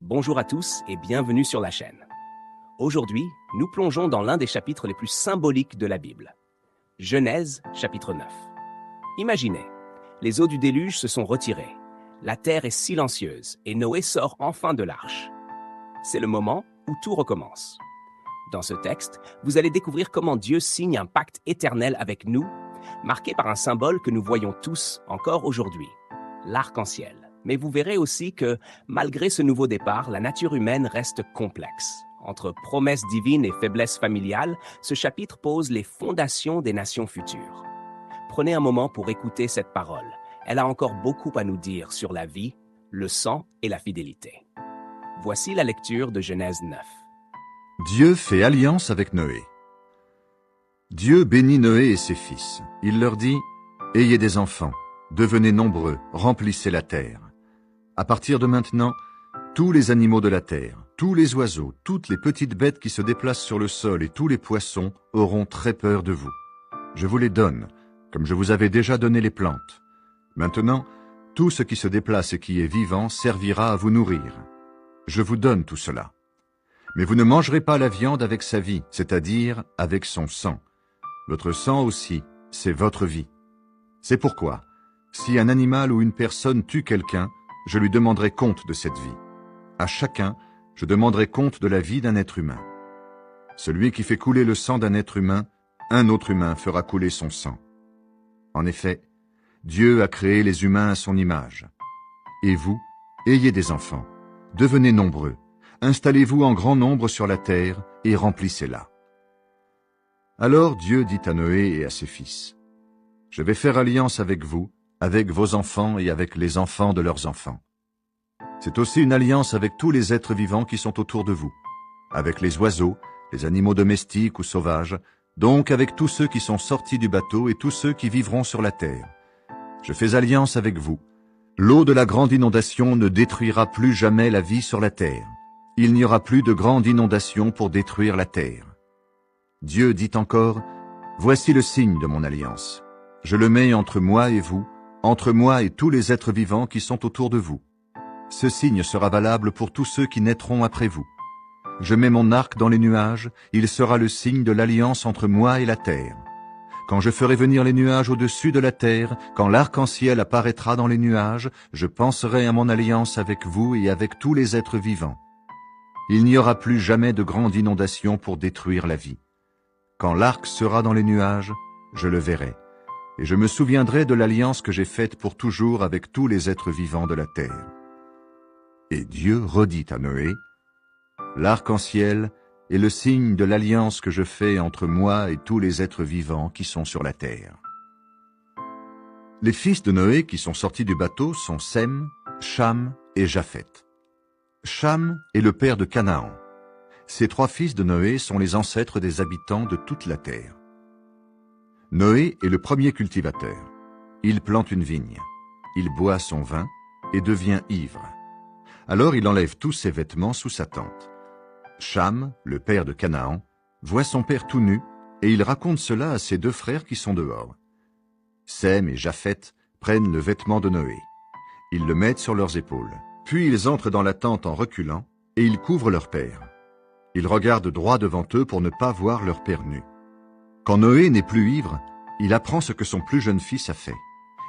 Bonjour à tous et bienvenue sur la chaîne. Aujourd'hui, nous plongeons dans l'un des chapitres les plus symboliques de la Bible. Genèse, chapitre 9. Imaginez, les eaux du déluge se sont retirées, la terre est silencieuse et Noé sort enfin de l'arche. C'est le moment où tout recommence. Dans ce texte, vous allez découvrir comment Dieu signe un pacte éternel avec nous, marqué par un symbole que nous voyons tous encore aujourd'hui, l'arc-en-ciel. Mais vous verrez aussi que, malgré ce nouveau départ, la nature humaine reste complexe. Entre promesses divines et faiblesses familiales, ce chapitre pose les fondations des nations futures. Prenez un moment pour écouter cette parole. Elle a encore beaucoup à nous dire sur la vie, le sang et la fidélité. Voici la lecture de Genèse 9. Dieu fait alliance avec Noé. Dieu bénit Noé et ses fils. Il leur dit « Ayez des enfants, devenez nombreux, remplissez la terre. À partir de maintenant, tous les animaux de la terre, tous les oiseaux, toutes les petites bêtes qui se déplacent sur le sol et tous les poissons auront très peur de vous. Je vous les donne, comme je vous avais déjà donné les plantes. Maintenant, tout ce qui se déplace et qui est vivant servira à vous nourrir. Je vous donne tout cela. Mais vous ne mangerez pas la viande avec sa vie, c'est-à-dire avec son sang. Votre sang aussi, c'est votre vie. C'est pourquoi, si un animal ou une personne tue quelqu'un, je lui demanderai compte de cette vie. À chacun, je demanderai compte de la vie d'un être humain. Celui qui fait couler le sang d'un être humain, un autre humain fera couler son sang. En effet, Dieu a créé les humains à son image. Et vous, ayez des enfants, devenez nombreux, installez-vous en grand nombre sur la terre et remplissez-la. Alors Dieu dit à Noé et à ses fils, « Je vais faire alliance avec vous, avec vos enfants et avec les enfants de leurs enfants. C'est aussi une alliance avec tous les êtres vivants qui sont autour de vous, avec les oiseaux, les animaux domestiques ou sauvages, donc avec tous ceux qui sont sortis du bateau et tous ceux qui vivront sur la terre. Je fais alliance avec vous. L'eau de la grande inondation ne détruira plus jamais la vie sur la terre. Il n'y aura plus de grande inondation pour détruire la terre. Dieu dit encore, « Voici le signe de mon alliance. Je le mets entre moi et vous, entre moi et tous les êtres vivants qui sont autour de vous. Ce signe sera valable pour tous ceux qui naîtront après vous. Je mets mon arc dans les nuages, il sera le signe de l'alliance entre moi et la terre. Quand je ferai venir les nuages au-dessus de la terre, quand l'arc-en-ciel apparaîtra dans les nuages, je penserai à mon alliance avec vous et avec tous les êtres vivants. Il n'y aura plus jamais de grande inondation pour détruire la vie. Quand l'arc sera dans les nuages, je le verrai. Et je me souviendrai de l'alliance que j'ai faite pour toujours avec tous les êtres vivants de la terre. » Et Dieu redit à Noé, « L'arc-en-ciel est le signe de l'alliance que je fais entre moi et tous les êtres vivants qui sont sur la terre. » Les fils de Noé qui sont sortis du bateau sont Sem, Cham et Japheth. Cham est le père de Canaan. Ces trois fils de Noé sont les ancêtres des habitants de toute la terre. Noé est le premier cultivateur. Il plante une vigne. Il boit son vin et devient ivre. Alors il enlève tous ses vêtements sous sa tente. Cham, le père de Canaan, voit son père tout nu et il raconte cela à ses deux frères qui sont dehors. Sem et Japheth prennent le vêtement de Noé. Ils le mettent sur leurs épaules. Puis ils entrent dans la tente en reculant et ils couvrent leur père. Ils regardent droit devant eux pour ne pas voir leur père nu. Quand Noé n'est plus ivre, il apprend ce que son plus jeune fils a fait.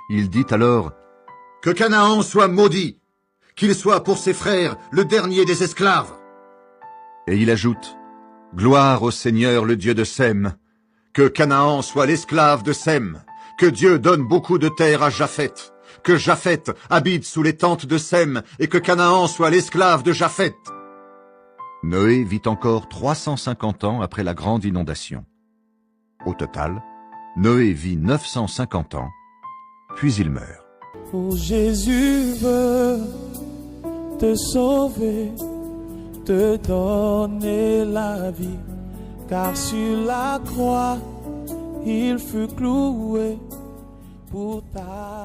Il dit alors « Que Canaan soit maudit, qu'il soit pour ses frères le dernier des esclaves. » Et il ajoute « Gloire au Seigneur, le Dieu de Sem, que Canaan soit l'esclave de Sem, que Dieu donne beaucoup de terre à Japheth, que Japheth habite sous les tentes de Sem et que Canaan soit l'esclave de Japheth. » Noé vit encore 350 ans après la grande inondation. Au total, Noé vit 950 ans, puis il meurt. Oh, Jésus veut te sauver, te donner la vie, car sur la croix, il fut cloué pour ta